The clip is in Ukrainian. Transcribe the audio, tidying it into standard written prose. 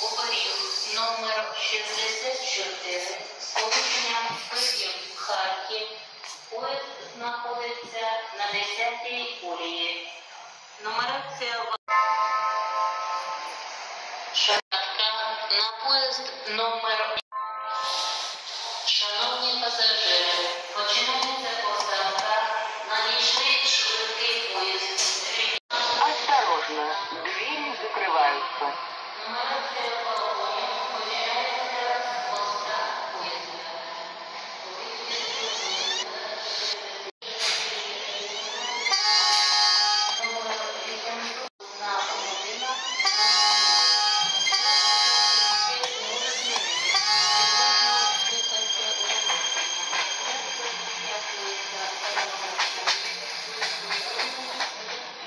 У період номер 64 з полученням Київ-Харків поїзд знаходиться на 10-й колії. Нумерація шатка на поїзд номер. Шановні пасажири,